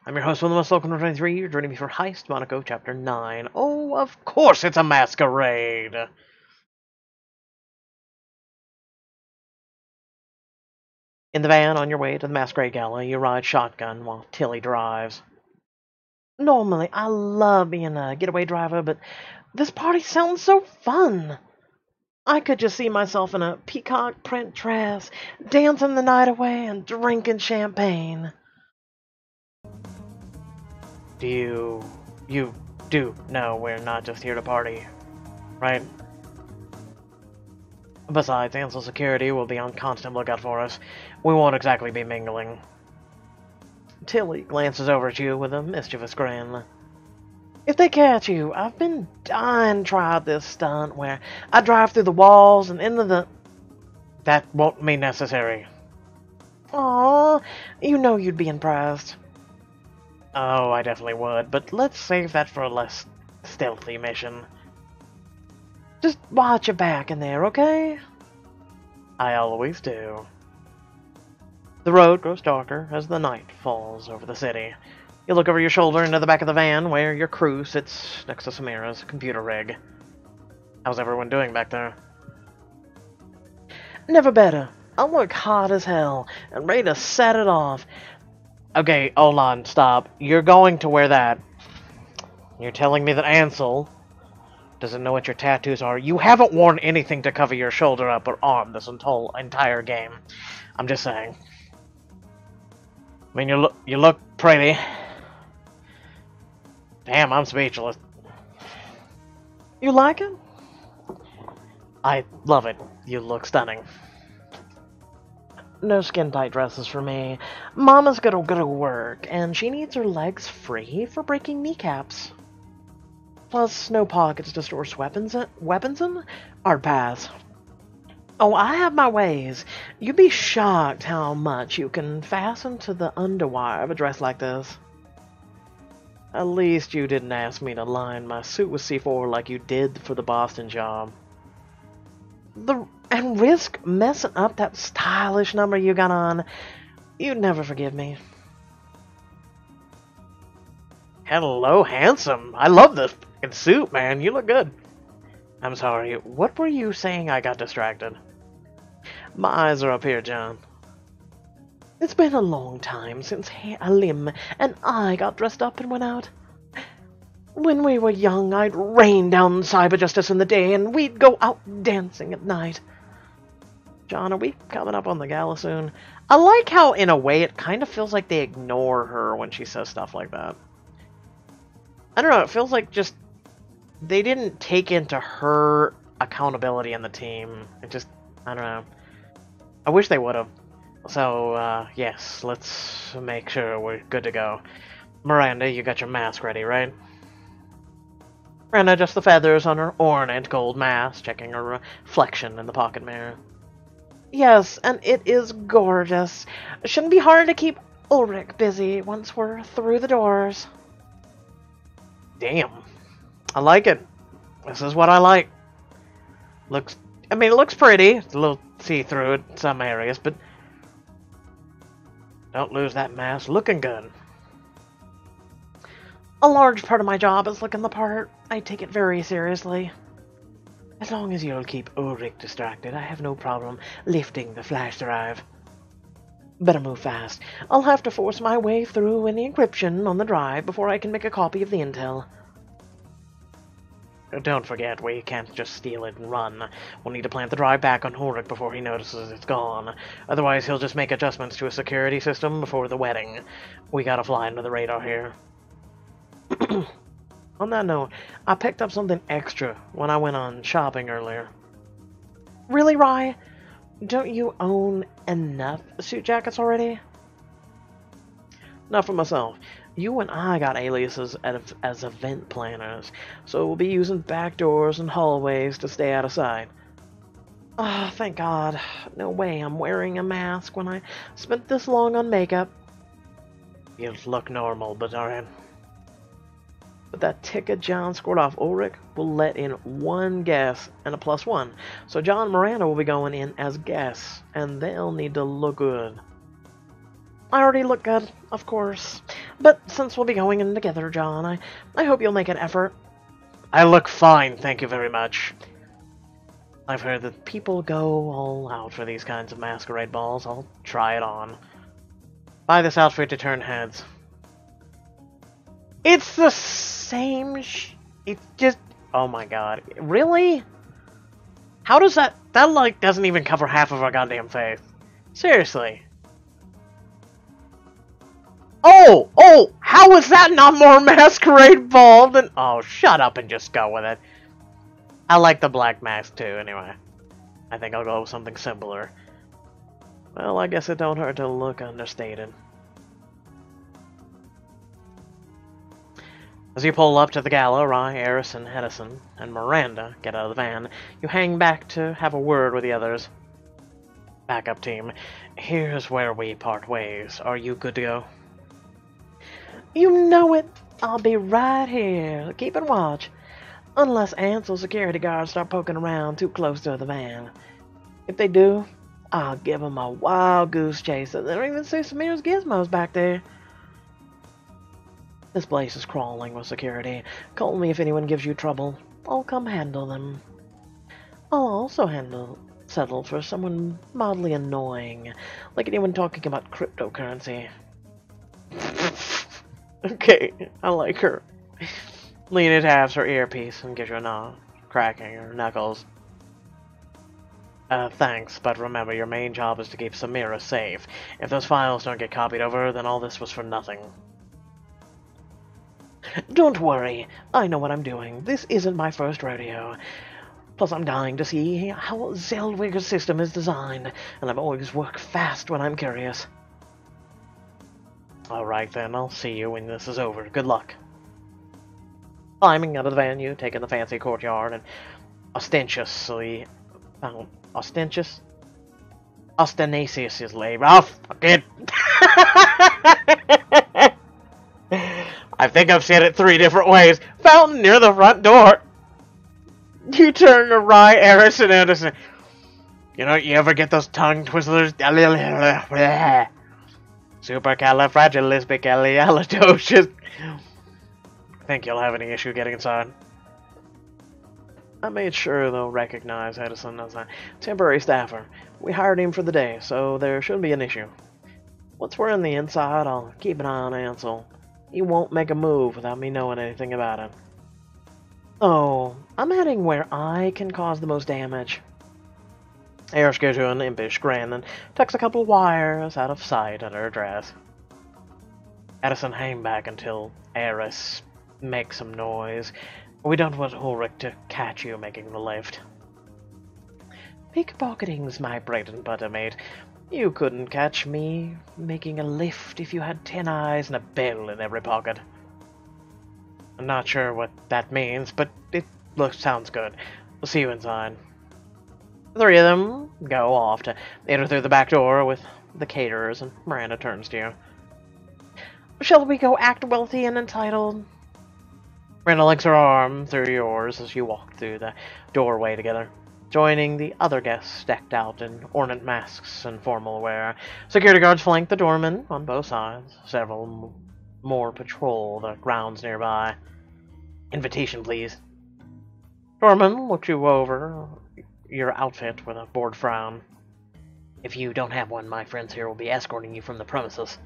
I'm your host, William Welcome to 23. You're joining me for Heist, Monaco, Chapter 9. Oh, of course it's a masquerade! In the van, on your way to the Masquerade Gala, you ride shotgun while Tilly drives. Normally, I love being a getaway driver, but this party sounds so fun! I could just see myself in a peacock print dress, dancing the night away and drinking champagne. You do know we're not just here to party, right? Besides, Ansel Security will be on constant lookout for us. We won't exactly be mingling. Tilly glances over at you with a mischievous grin. If they catch you, I've been dying to try this stunt where I drive through the walls and into the... That won't be necessary. Aww, you know you'd be impressed. Oh, I definitely would, but let's save that for a less stealthy mission. Just watch your back in there, okay? I always do. The road grows darker as the night falls over the city. You look over your shoulder into the back of the van where your crew sits next to Samira's computer rig. How's everyone doing back there? Never better. I look hot as hell and ready to set it off. Okay, hold on, stop. You're going to wear that. You're telling me that Ansel doesn't know what your tattoos are. You haven't worn anything to cover your shoulder up or arm this entire game. I'm just saying. I mean, you look pretty. Damn, I'm speechless. You like it? I love it. You look stunning. No skin-tight dresses for me. Mama's gotta go to work, and she needs her legs free for breaking kneecaps. Plus, no pockets to store weapons in? Hard pass. Oh, I have my ways. You'd be shocked how much you can fasten to the underwire of a dress like this. At least you didn't ask me to line my suit with C4 like you did for the Boston job. And risk messing up that stylish number you got on. You'd never forgive me. Hello, handsome. I love this fucking suit, man. You look good. I'm sorry. What were you saying? I got distracted. My eyes are up here, John. It's been a long time since Halim and I got dressed up and went out. When we were young, I'd rain down cyber justice in the day, and we'd go out dancing at night. John, are we coming up on the gala soon? I like how, in a way, it kind of feels like they ignore her when she says stuff like that. I don't know, it feels like just... They didn't take into her accountability in the team. It just... I don't know. I wish they would have. So, yes, let's make sure we're good to go. Miranda, you got your mask ready, right? Miranda adjusts the feathers on her ornate gold mask, checking her reflection in the pocket mirror. Yes, and it is gorgeous. Shouldn't be hard to keep Ulrich busy once we're through the doors. Damn. I like it. This is what I like. It looks pretty. It's a little see-through in some areas, but don't lose that mask. Looking good. A large part of my job is looking the part. I take it very seriously. As long as you'll keep Ulrich distracted, I have no problem lifting the flash drive. Better move fast. I'll have to force my way through any encryption on the drive before I can make a copy of the intel. Don't forget, we can't just steal it and run. We'll need to plant the drive back on Ulrich before he notices it's gone. Otherwise, he'll just make adjustments to a security system before the wedding. We gotta fly under the radar here. On that note, I picked up something extra when I went on shopping earlier. Really, Rye? Don't you own enough suit jackets already? Not for myself. You and I got aliases as event planners, so we'll be using back doors and hallways to stay out of sight. Ah, thank God. No way I'm wearing a mask when I spent this long on makeup. You look normal, but alright. But that ticket John scored off Ulrich will let in one guess and a +1. So John and Miranda will be going in as guests, and they'll need to look good. I already look good, of course. But since we'll be going in together, John, I hope you'll make an effort. I look fine, thank you very much. I've heard that people go all out for these kinds of masquerade balls. I'll try it on. Buy this outfit to turn heads. It's the same it's just... Oh my god. Really? How does that... That, like, doesn't even cover half of our goddamn face. Seriously. Oh! Oh! How is that not more masquerade ball than... Oh, shut up and just go with it. I like the black mask too, anyway. I think I'll go with something simpler. Well, I guess it don't hurt to look understated. As you pull up to the Gala, Rye, Harrison, Hedison, and Miranda get out of the van. You hang back to have a word with the others. Backup team, here's where we part ways. Are you good to go? You know it. I'll be right here, keeping watch. Unless Ansel security guards start poking around too close to the van. If they do, I'll give them a wild goose chase so they don't even see Samir's gizmos back there. This place is crawling with security. Call me if anyone gives you trouble. I'll come handle them. I'll also settle for someone mildly annoying, like anyone talking about cryptocurrency. Okay, I like her. Lena taps her earpiece and gives you a nod, cracking her knuckles. Thanks, but remember your main job is to keep Samira safe. If those files don't get copied over, then all this was for nothing. Don't worry, I know what I'm doing. This isn't my first rodeo. Plus, I'm dying to see how Zellweger's system is designed, and I've always worked fast when I'm curious. Alright then, I'll see you when this is over. Good luck. Climbing out of the van, you take in the fancy courtyard and ostentatiously Oh, fuck it. I think I've said it 3 different ways. Fountain near the front door. You turn to Rye, Harrison, and Anderson. You know, you ever get those tongue twizzlers? Supercalifragilisticexpialidocious. Think you'll have any issue getting inside? I made sure they'll recognize Edison as a temporary staffer. We hired him for the day, so there shouldn't be an issue. Once we're in the inside, I'll keep an eye on Ansel. He won't make a move without me knowing anything about it. Oh, I'm heading where I can cause the most damage. Eris gives you an impish grin and tucks a couple of wires out of sight under her dress. Edison hang back until Eris makes some noise. We don't want Ulrich to catch you making the lift. Pickpocketing's my bread and butter, mate. You couldn't catch me making a lift if you had 10 eyes and a bell in every pocket. I'm not sure what that means, but it sounds good. We'll see you inside. The 3 of them go off to enter through the back door with the caterers, and Miranda turns to you. Shall we go act wealthy and entitled? Miranda links her arm through yours as you walk through the doorway together, joining the other guests decked out in ornate masks and formal wear. Security guards flank the doormen on both sides. Several more patrol the grounds nearby. Invitation, please. Doorman looks you over your outfit with a bored frown. If you don't have one, my friends here will be escorting you from the premises.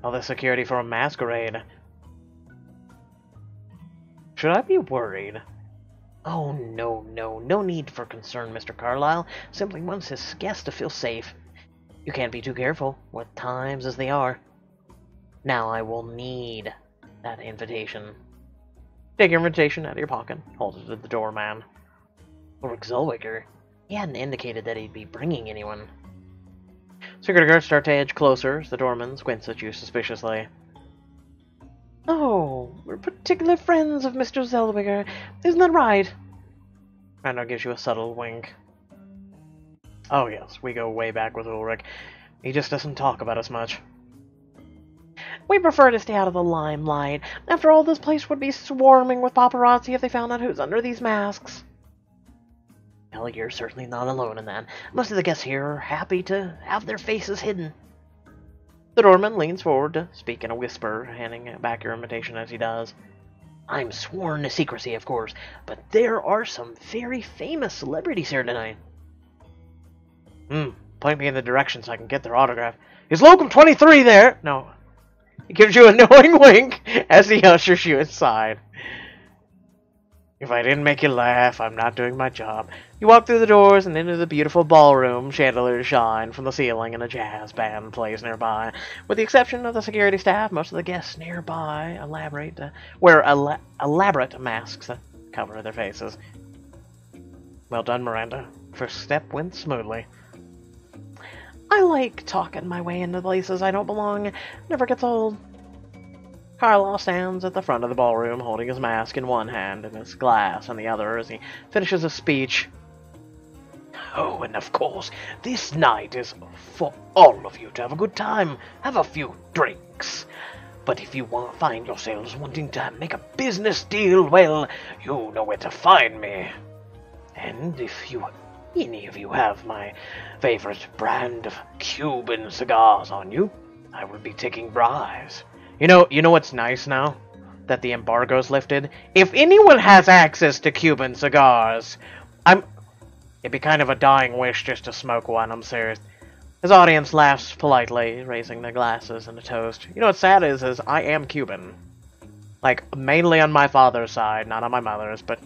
All the security for a masquerade. Should I be worried? Oh, no need for concern, Mr. Carlyle. Simply wants his guests to feel safe. You can't be too careful, with times as they are. Now I will need that invitation. Take your invitation out of your pocket, hold it to the doorman. Ulrich Zellweger, he hadn't indicated that he'd be bringing anyone. Security guards start to edge closer as the doorman squints at you suspiciously. Oh, we're particular friends of Mr. Zellweger, isn't that right? Randall gives you a subtle wink. Oh yes, we go way back with Ulrich. He just doesn't talk about us much. We prefer to stay out of the limelight. After all, this place would be swarming with paparazzi if they found out who's under these masks. Well, you're certainly not alone in that. Most of the guests here are happy to have their faces hidden. The doorman leans forward to speak in a whisper, handing back your invitation as he does. I'm sworn to secrecy, of course, but there are some very famous celebrities here tonight. Point me in the direction so I can get their autograph. Is Locum 23 there? No. He gives you a knowing wink as he ushers you inside. If I didn't make you laugh, I'm not doing my job. You walk through the doors and into the beautiful ballroom. Chandeliers shine from the ceiling and a jazz band plays nearby. With the exception of the security staff, most of the guests nearby wear elaborate masks that cover their faces. Well done, Miranda. First step went smoothly. I like talking my way into places I don't belong. Never gets old. Carlisle stands at the front of the ballroom, holding his mask in one hand and his glass in the other as he finishes his speech. Oh, and of course, this night is for all of you to have a good time. Have a few drinks. But if you find yourselves wanting to make a business deal, well, you know where to find me. And if any of you have my favorite brand of Cuban cigars on you, I will be taking bribes. You know what's nice now? That the embargo's lifted? If anyone has access to Cuban cigars, it'd be kind of a dying wish just to smoke one, I'm serious. His audience laughs politely, raising their glasses in a toast. You know what's sad is I am Cuban. Like, mainly on my father's side, not on my mother's, but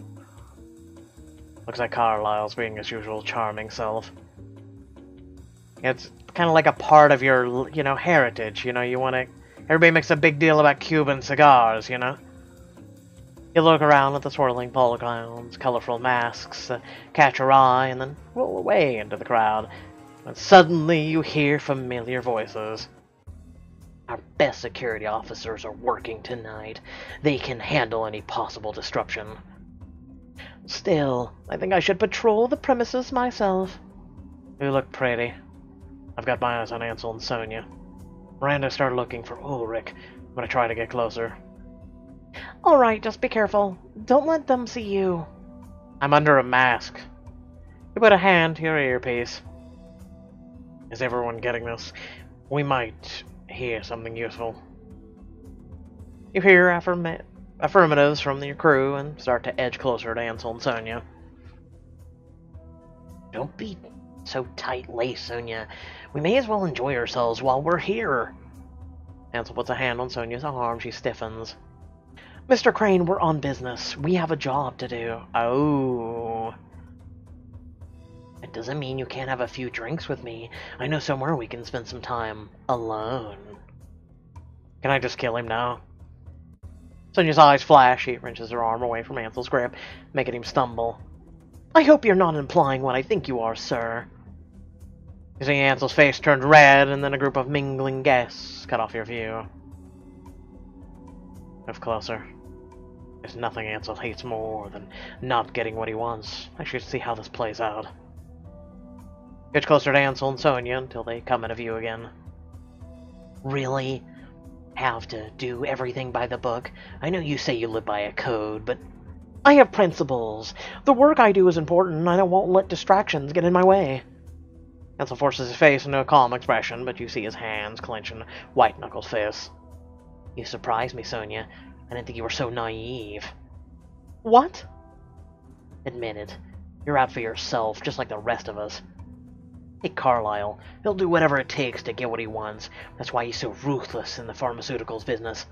looks like Carlisle's being his usual charming self. It's kind of like a part of your, heritage, you want to... Everybody makes a big deal about Cuban cigars, You look around at the swirling polo clowns, colorful masks that catch your eye, and then roll away into the crowd. And suddenly you hear familiar voices. Our best security officers are working tonight. They can handle any possible disruption. Still, I think I should patrol the premises myself. You look pretty. I've got my eyes on Ansel and Sonia. Miranda started looking for Ulrich. I'm gonna try to get closer. Alright, just be careful. Don't let them see you. I'm under a mask. You put a hand to your earpiece. Is everyone getting this? We might hear something useful. You hear affirmatives from your crew and start to edge closer to Ansel and Sonia. Don't be so tight-laced, Sonia. We may as well enjoy ourselves while we're here. Ansel puts a hand on Sonia's arm. She stiffens. Mr. Crane, we're on business. We have a job to do. Oh. It doesn't mean you can't have a few drinks with me. I know somewhere we can spend some time alone. Can I just kill him now? Sonia's eyes flash. She wrenches her arm away from Ansel's grip, making him stumble. I hope you're not implying what I think you are, sir. You see Ansel's face turned red, and then a group of mingling guests cut off your view. Move closer. There's nothing Ansel hates more than not getting what he wants. I should see how this plays out. Get closer to Ansel and Sonia until they come into view again. Really? Have to do everything by the book? I know you say you live by a code, but I have principles. The work I do is important, and I won't let distractions get in my way. Ansel forces his face into a calm expression, but you see his hands clench in white-knuckled fists. You surprised me, Sonia. I didn't think you were so naive. What? Admit it. You're out for yourself, just like the rest of us. Hey, Carlisle. He'll do whatever it takes to get what he wants. That's why he's so ruthless in the pharmaceuticals business.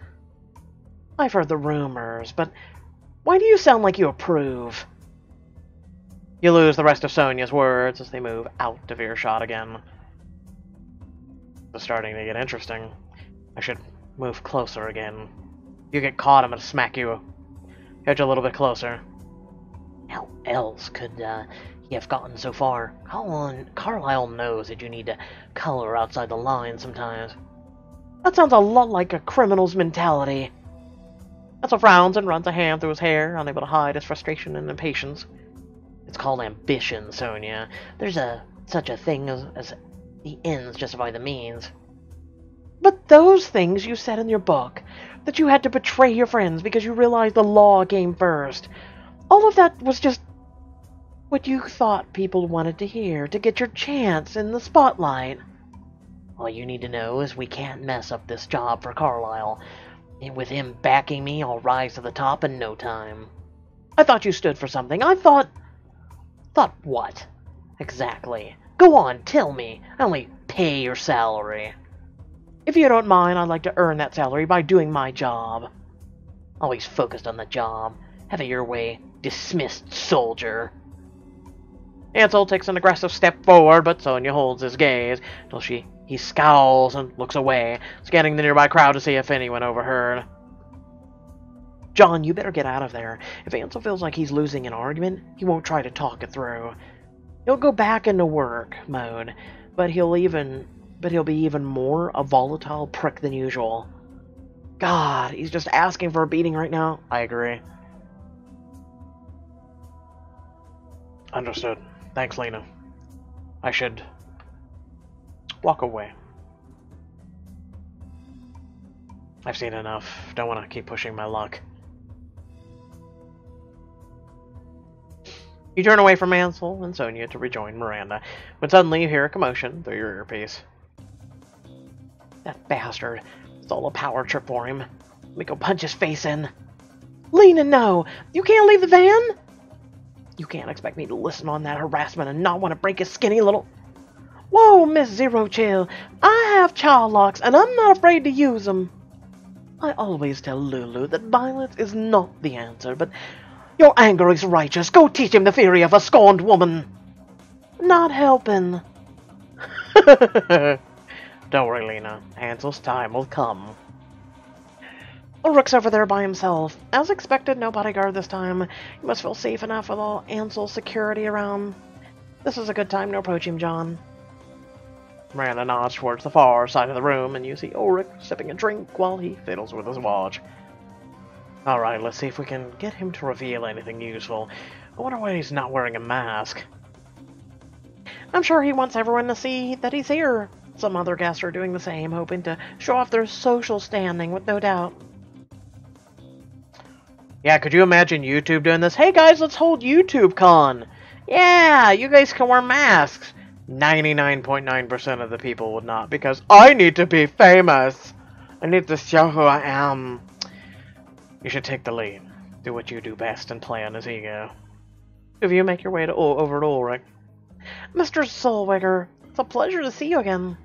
I've heard the rumors, but why do you sound like you approve? You lose the rest of Sonia's words as they move out of earshot again. It's starting to get interesting. I should move closer again. If you get caught, I'm gonna smack you. Edge a little bit closer. How else could he have gotten so far? Carlisle knows that you need to color outside the lines sometimes. That sounds a lot like a criminal's mentality. Ansel frowns and runs a hand through his hair, unable to hide his frustration and impatience. It's called ambition, Sonia. There's such a thing as the ends justify the means. But those things you said in your book, that you had to betray your friends because you realized the law came first, all of that was just what you thought people wanted to hear, to get your chance in the spotlight. All you need to know is we can't mess up this job for Carlisle. And with him backing me, I'll rise to the top in no time. I thought you stood for something. I thought... Thought what? Exactly. Go on, tell me. I only pay your salary. If you don't mind, I'd like to earn that salary by doing my job. Always focused on the job. Have it your way. Dismissed, soldier. Ansel takes an aggressive step forward, but Sonia holds his gaze till he scowls and looks away, scanning the nearby crowd to see if anyone overheard. John, you better get out of there. If Ansel feels like he's losing an argument, he won't try to talk it through. He'll go back into work mode, but he'll be even more a volatile prick than usual. God, he's just asking for a beating right now. I agree. Understood. Thanks, Lena. I should walk away. I've seen enough. Don't want to keep pushing my luck. You turn away from Ansel and Sonia to rejoin Miranda, when suddenly you hear a commotion through your earpiece. That bastard. It's all a power trip for him. Let me go punch his face in. Lena, no! You can't leave the van! You can't expect me to listen on that harassment and not want to break his skinny little... Whoa, Miss Zero Chill. I have child locks, and I'm not afraid to use them. I always tell Lulu that violence is not the answer, but your anger is righteous. Go teach him the fury of a scorned woman. Not helping. Don't worry, Lena. Ansel's time will come. Ulrich's over there by himself. As expected, no bodyguard this time. He must feel safe enough with all Ansel's security around. This is a good time to approach him, John. Miranda nods towards the far side of the room, and you see Ulrich sipping a drink while he fiddles with his watch. Alright, let's see if we can get him to reveal anything useful. I wonder why he's not wearing a mask. I'm sure he wants everyone to see that he's here. Some other guests are doing the same, hoping to show off their social standing, with no doubt. Yeah, could you imagine YouTube doing this? Hey guys, let's hold YouTube Con! Yeah, you guys can wear masks! 99.9% of the people would not, because I need to be famous! I need to show who I am. You should take the lead. Do what you do best and play on his ego. Two of you make your way to over to Ulrich. Mr. Zellweger, it's a pleasure to see you again.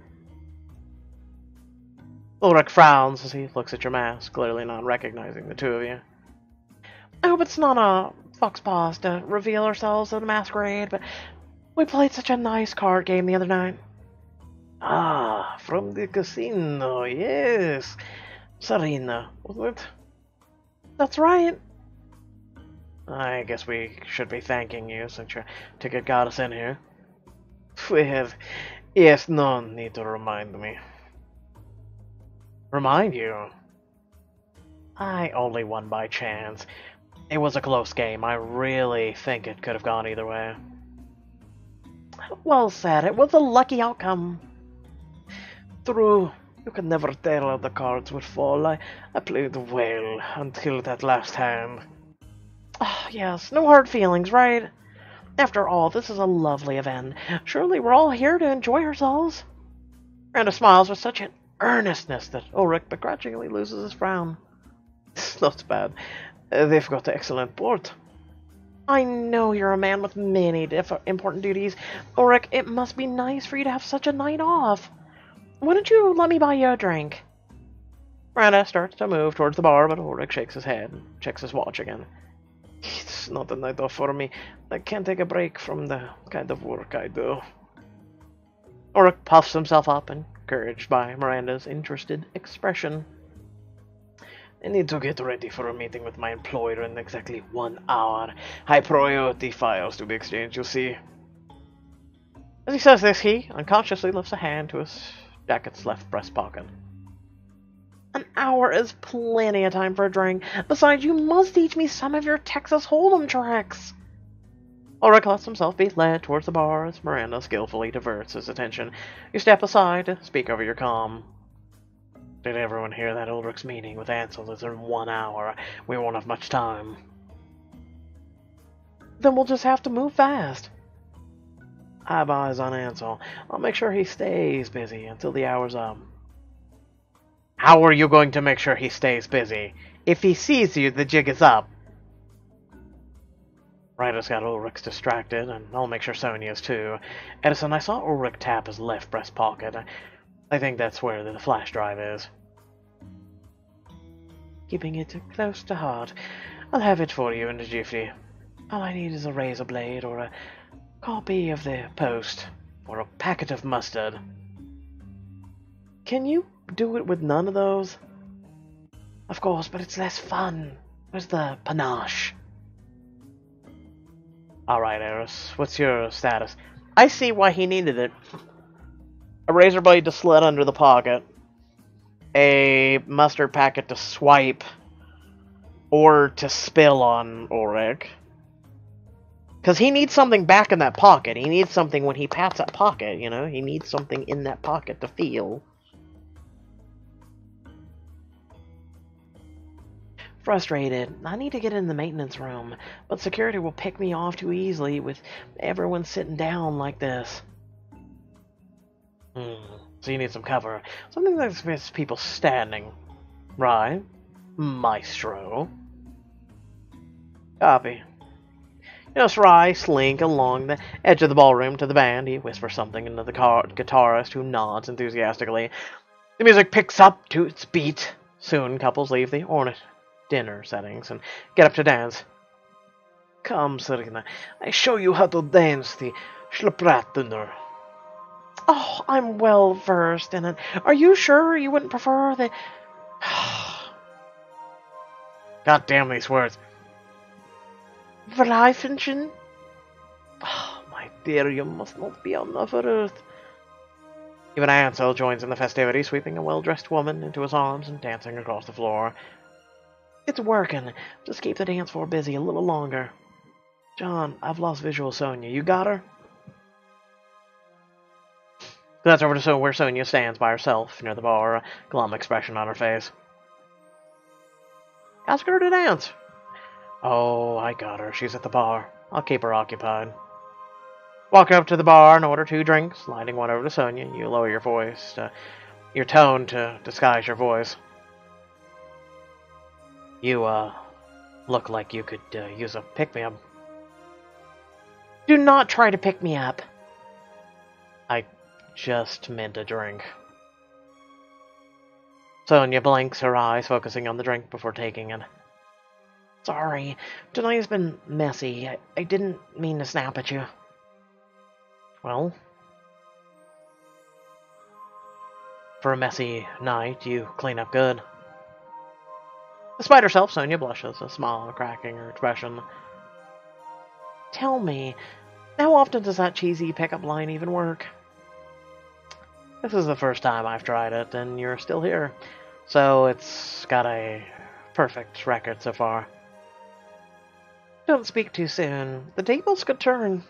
Ulrich frowns as he looks at your mask, clearly not recognizing the two of you. I hope it's not a fox pause to reveal ourselves at the Masquerade, but we played such a nice card game the other night. Ah, from the casino, yes. Serena, wasn't it? That's right. I guess we should be thanking you since your ticket got us in here. We have... Yes, no need to remind me. Remind you? I only won by chance. It was a close game. I really think it could have gone either way. Well said. It was a lucky outcome. True. You can never tell how the cards would fall. I played well until that last hand. Oh, yes, no hard feelings, right? After all, this is a lovely event. Surely we're all here to enjoy ourselves. Miranda smiles with such an earnestness that Ulrich begrudgingly loses his frown. It's not bad. They've got excellent port. I know you're a man with many important duties. Ulrich, it must be nice for you to have such a night off. Why don't you let me buy you a drink? Miranda starts to move towards the bar, but Ulrich shakes his head and checks his watch again. It's not a night off for me. I can't take a break from the kind of work I do. Ulrich puffs himself up, encouraged by Miranda's interested expression. I need to get ready for a meeting with my employer in exactly 1 hour. High priority files to be exchanged, you see. As he says this, he unconsciously lifts a hand to his jacket's left breast pocket. An hour is plenty of time for a drink. Besides, you must teach me some of your Texas Hold'em tricks. Ulrich lets himself be led towards the bar as Miranda skillfully diverts his attention. You step aside to speak over your comm. Did everyone hear that Ulrich's meeting with Ansel is in 1 hour? We won't have much time. Then we'll just have to move fast. I have eyes on Ansel. I'll make sure he stays busy until the hour's up. How are you going to make sure he stays busy? If he sees you, the jig is up. Ryder's got Ulrich's distracted, and I'll make sure Sonia's too. Edison, I saw Ulrich tap his left breast pocket. I think that's where the flash drive is. Keeping it close to heart. I'll have it for you in a jiffy. All I need is a razor blade or a copy of the Post or a packet of mustard. Can you do it with none of those? Of course, but it's less fun. Where's the panache? Alright, Eris, what's your status? I see why he needed it. A razor blade to slit under the pocket. A mustard packet to swipe. Or to spill on Ulrich. Because he needs something back in that pocket. He needs something when he pats that pocket, you know? He needs something in that pocket to feel. Frustrated. I need to get in the maintenance room, but security will pick me off too easily with everyone sitting down like this. So you need some cover. Something that makes people standing. Right? Maestro. Copy. Rai slink along the edge of the ballroom to the band. He whispers something into the guitarist, who nods enthusiastically. The music picks up to its beat. Soon, couples leave the ornate dinner settings and get up to dance. Come, Serena, I show you how to dance the Schlaprattener. Oh, I'm well versed in it. Are you sure you wouldn't prefer the... God damn these words. Verleifenchen? Oh, my dear, you must not be on the earth. Even Ansel joins in the festivity, sweeping a well-dressed woman into his arms and dancing across the floor. It's working. Just keep the dance floor busy a little longer. John, I've lost visual Sonia. You got her? That's over to where Sonia stands by herself near the bar, a glum expression on her face. Ask her to dance. Oh, I got her. She's at the bar. I'll keep her occupied. Walk up to the bar and order 2 drinks, sliding one over to Sonia. You lower your tone to disguise your voice. You, look like you could use a pick-me-up. Do not try to pick me up. I just meant a drink. Sonia blinks her eyes, focusing on the drink before taking it. Sorry, tonight has been messy. I didn't mean to snap at you. Well, for a messy night, you clean up good. Despite herself, Sonia blushes, a smile cracking her expression. Tell me, how often does that cheesy pickup line even work? This is the first time I've tried it, and you're still here. So it's got a perfect record so far. Don't speak too soon. The tables could turn.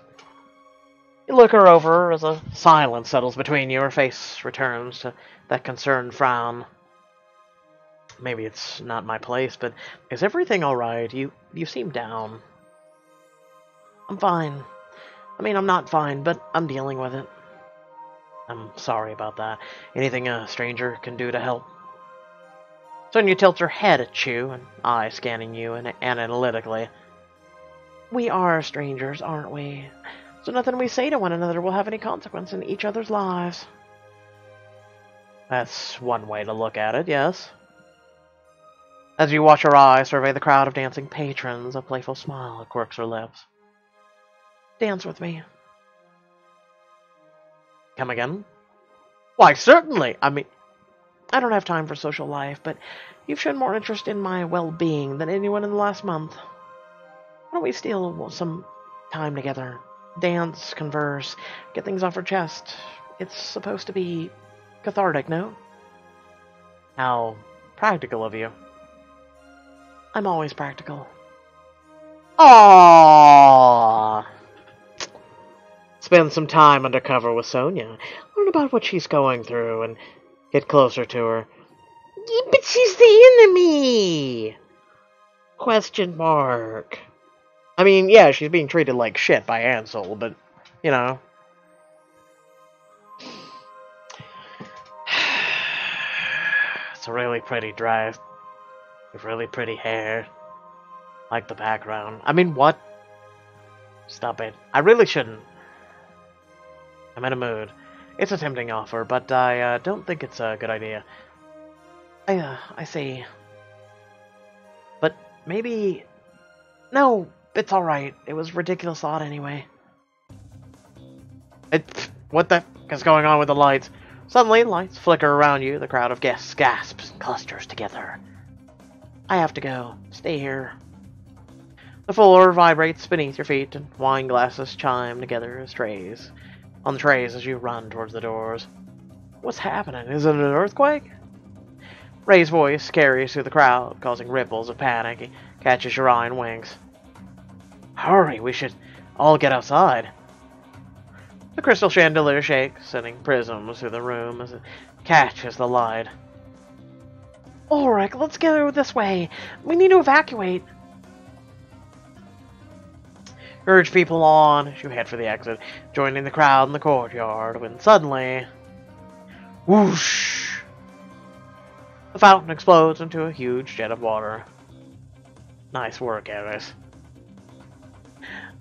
You look her over as a silence settles between you. Her face returns to that concerned frown. Maybe it's not my place, but is everything alright? You seem down. I'm fine. I mean, I'm not fine, but I'm dealing with it. I'm sorry about that. Anything a stranger can do to help? Sonia tilts her head at you, an eye scanning you analytically. We are strangers, aren't we? So nothing we say to one another will have any consequence in each other's lives. That's one way to look at it, yes. As you watch her eyes survey the crowd of dancing patrons, a playful smile quirks her lips. Dance with me. Come again? Why, certainly. I mean, I don't have time for social life, but you've shown more interest in my well-being than anyone in the last month. Why don't we steal some time together? Dance, converse, get things off our chest. It's supposed to be cathartic, no? How practical of you. I'm always practical. Aww. Spend some time undercover with Sonia. Learn about what she's going through and get closer to her. Yeah, but she's the enemy! Question mark. I mean, yeah, she's being treated like shit by Ansel, but, you know, It's a really pretty dress. With really pretty hair. Like the background. I mean, what? Stop it. I really shouldn't. I'm in a mood. It's a tempting offer, but I don't think it's a good idea. I see. But maybe... No, it's alright. It was a ridiculous thought anyway. What the heck is going on with the lights? Suddenly, lights flicker around you. The crowd of guests gasps and clusters together. I have to go. Stay here. The floor vibrates beneath your feet, and wine glasses chime together as trays. On the trays as you run towards the doors. What's happening? Is it an earthquake? Ray's voice carries through the crowd, causing ripples of panic. He catches your eye and winks. Hurry, we should all get outside. The crystal chandelier shakes, sending prisms through the room as it catches the light. Ulrich, let's go this way. We need to evacuate. Urge people on as you head for the exit, joining the crowd in the courtyard, when suddenly... Whoosh! The fountain explodes into a huge jet of water. Nice work, Eris.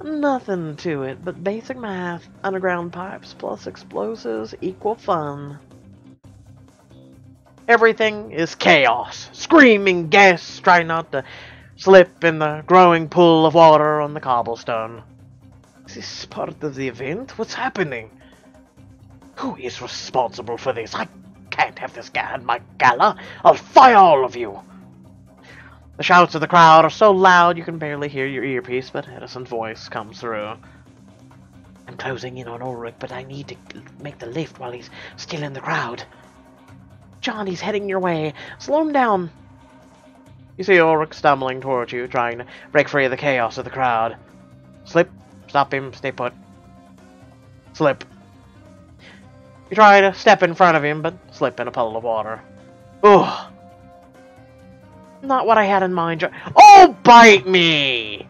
Nothing to it but basic math. Underground pipes plus explosives equal fun. Everything is chaos. Screaming guests try not to slip in the growing pool of water on the cobblestone. Is this part of the event? What's happening? Who is responsible for this? I can't have this guy at my gala. I'll fire all of you. The shouts of the crowd are so loud you can barely hear your earpiece, but Edison's voice comes through. I'm closing in on Ulrich, but I need to make the lift while he's still in the crowd. John, he's heading your way. Slow him down. You see Ulrich stumbling towards you, trying to break free of the chaos of the crowd. Slip. Stop him. Stay put. Slip. You try to step in front of him, but slip in a puddle of water. Ugh. Not what I had in mind. Oh, bite me!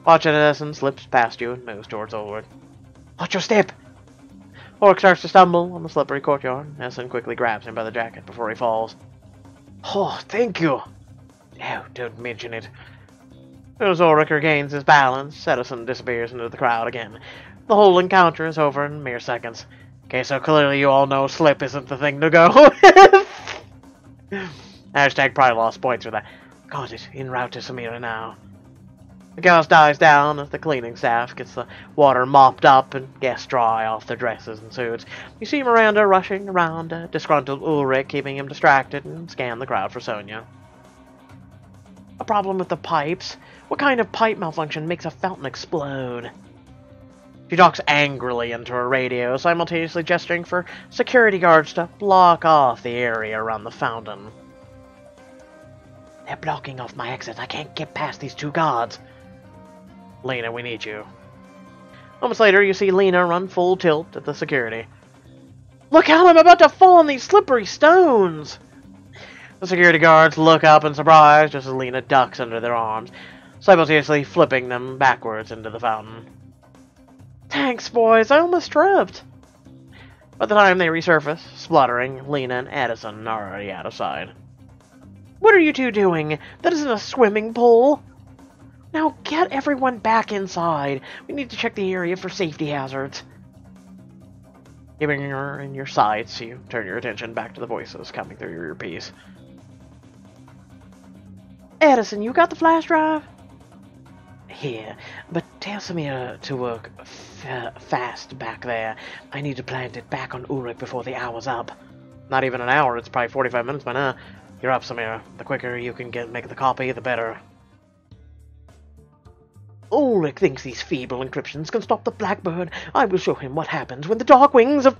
Watch it, Edison slips past you and moves towards Ulrich. Watch your step! Ulrich starts to stumble on the slippery courtyard. Edison quickly grabs him by the jacket before he falls. Oh, thank you! Oh, don't mention it. As Ulrich regains his balance, Edison disappears into the crowd again. The whole encounter is over in mere seconds. Okay, so clearly you all know slip isn't the thing to go with. Hashtag probably lost points for that. Got it. En route to Samira now. The chaos dies down as the cleaning staff gets the water mopped up and guests dry off their dresses and suits. You see Miranda rushing around disgruntled Ulrich, keeping him distracted, and scan the crowd for Sonia. A problem with the pipes? What kind of pipe malfunction makes a fountain explode? She talks angrily into her radio, simultaneously gesturing for security guards to block off the area around the fountain. They're blocking off my exit. I can't get past these two guards. Lena, we need you. Moments later, you see Lena run full tilt at the security. Look out, I'm about to fall on these slippery stones! The security guards look up in surprise just as Lena ducks under their arms, simultaneously flipping them backwards into the fountain. Thanks, boys, I almost tripped. By the time they resurface, spluttering, Lena and Edison are already out of sight. What are you two doing? That isn't a swimming pool. Now get everyone back inside. We need to check the area for safety hazards. Giving her in your sights, you turn your attention back to the voices coming through your earpiece. Edison, you got the flash drive? Here, but tell Samira to work fast back there. I need to plant it back on Ulrich before the hour's up. Not even an hour, it's probably 45 minutes by now. You're up, Samira. The quicker you can make the copy, the better. Ulrich thinks these feeble encryptions can stop the Blackbird. I will show him what happens when the dark wings of...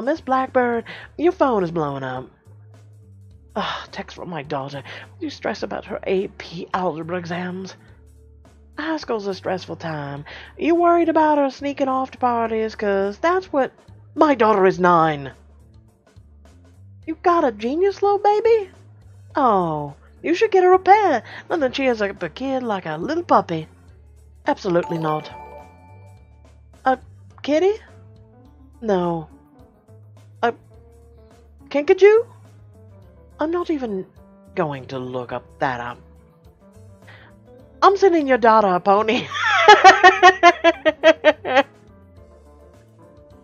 Miss Blackbird, your phone is blowing up. Text from my daughter. You stress about her AP algebra exams. High school's a stressful time. You worried about her sneaking off to parties, 'cause that's what... My daughter is 9. You got a genius, little baby? Oh, you should get her a pet, and then she has a kid like a little puppy. Absolutely not. A kitty? No. A Kinkajou? I'm not even going to look up that up. I'm sending your daughter a pony.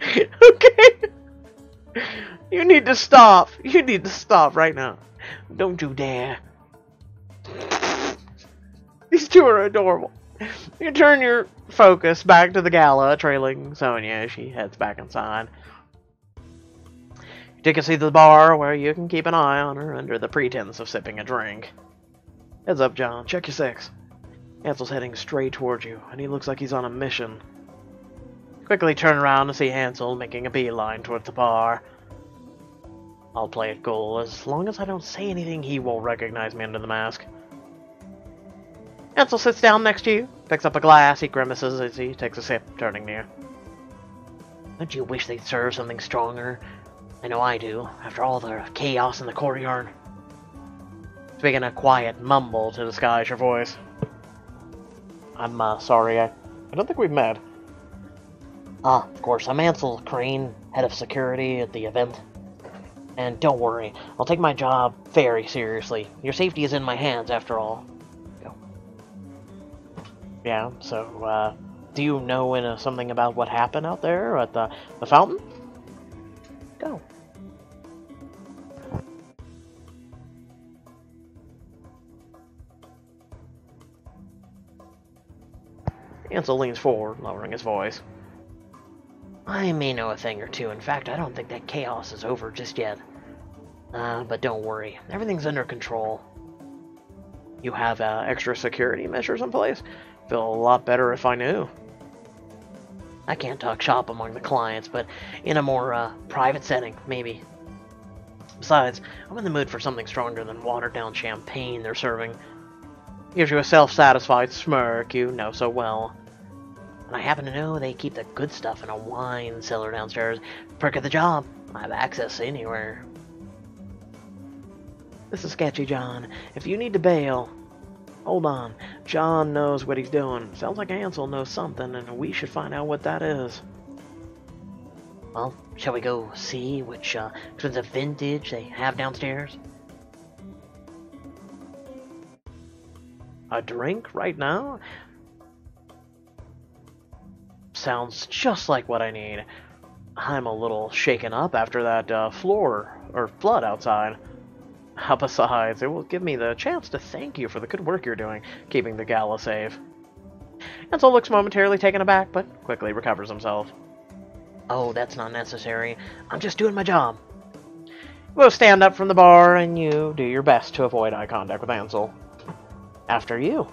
Okay? You need to stop. You need to stop right now. Don't you dare. These two are adorable. You turn your focus back to the Gala, trailing Sonia as she heads back inside. You take a seat at the bar where you can keep an eye on her under the pretense of sipping a drink. Heads up, John. Check your 6. Ansel's heading straight towards you, and he looks like he's on a mission. Quickly turn around to see Ansel making a beeline towards the bar. I'll play it cool. As long as I don't say anything, he won't recognize me under the mask. Ansel sits down next to you, picks up a glass. He grimaces as he takes a sip, turning near. Don't you wish they'd serve something stronger? I know I do, after all the chaos in the courtyard. Speaking a quiet mumble to disguise your voice. I'm sorry, I don't think we've met. Of course, I'm Ansel Crane, head of security at the event. And don't worry, I'll take my job very seriously. Your safety is in my hands, after all. Go. Yeah, so, do you know something about what happened out there at the fountain? Go. Ansel leans forward, lowering his voice. I may know a thing or two. In fact, I don't think that chaos is over just yet. But don't worry. Everything's under control. You have extra security measures in place? Feel a lot better if I knew. I can't talk shop among the clients, but in a more private setting, maybe. Besides, I'm in the mood for something stronger than watered-down champagne they're serving. Gives you a self-satisfied smirk you know so well. And I happen to know they keep the good stuff in a wine cellar downstairs. Perk of the job. I have access anywhere. This is sketchy, John. If you need to bail... Hold on. John knows what he's doing. Sounds like Ansel knows something, and we should find out what that is. Well, shall we go see which expensive vintage they have downstairs? A drink right now? Sounds just like what I need. I'm a little shaken up after that flood outside. Besides, it will give me the chance to thank you for the good work you're doing, keeping the Gala safe. Ansel looks momentarily taken aback, but quickly recovers himself. Oh, that's not necessary. I'm just doing my job. We'll stand up from the bar, and you do your best to avoid eye contact with Ansel. After you.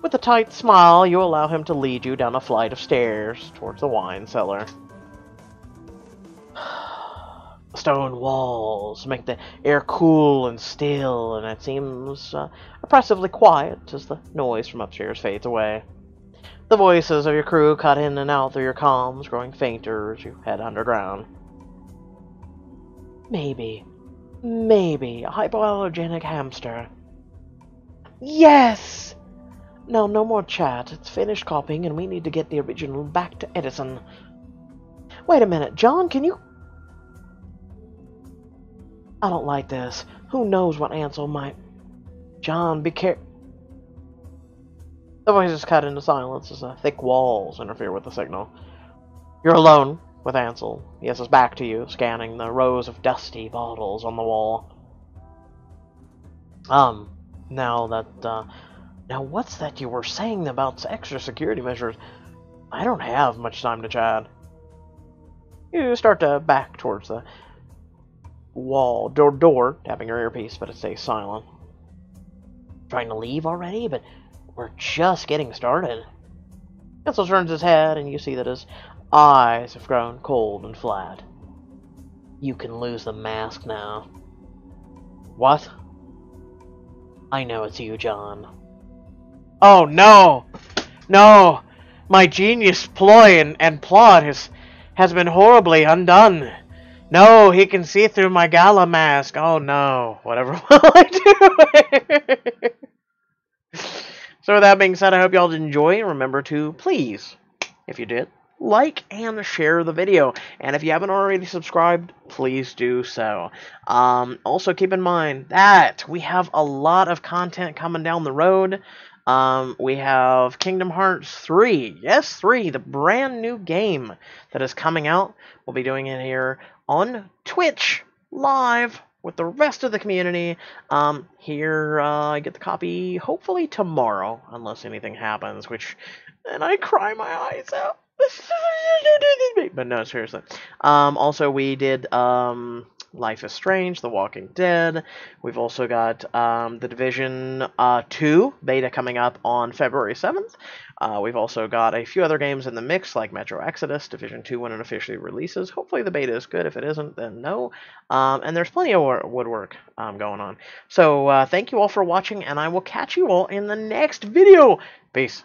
With a tight smile, you allow him to lead you down a flight of stairs towards the wine cellar. Stone walls make the air cool and still, and it seems oppressively quiet as the noise from upstairs fades away. The voices of your crew cut in and out through your comms, growing fainter as you head underground. Maybe a hypoallergenic hamster. Yes! No more chat. It's finished copying, and we need to get the original back to Edison. Wait a minute, John, can you... I don't like this. Who knows what Ansel might... John, be careful. The voice is cut into silence as thick walls interfere with the signal. You're alone with Ansel. He has his back to you, scanning the rows of dusty bottles on the wall. Now what's that you were saying about extra security measures? I don't have much time to chat. You start to back towards the door, tapping your earpiece, but it stays silent. Trying to leave already, but we're just getting started. Ansel turns his head, and you see that his eyes have grown cold and flat. You can lose the mask now. What? I know it's you, John. Oh, no! No! My genius ploy and plot has been horribly undone. No, he can see through my Gala mask. Oh, no. Whatever will I do? So with that being said, I hope y'all did enjoy. Remember to, please, if you did, like and share the video. And if you haven't already subscribed, please do so. Also, keep in mind that we have a lot of content coming down the road. We have Kingdom Hearts 3. Yes, 3, the brand new game that is coming out. We'll be doing it here on Twitch live with the rest of the community. I get the copy hopefully tomorrow, unless anything happens, and I cry my eyes out. But no, seriously. Also, we did Life is Strange, The Walking Dead. We've also got The Division 2 beta coming up on February 7th. We've also got a few other games in the mix, like Metro Exodus, Division 2 when it officially releases. Hopefully the beta is good. If it isn't, then no. And there's plenty of woodwork going on. So thank you all for watching, and I will catch you all in the next video. Peace.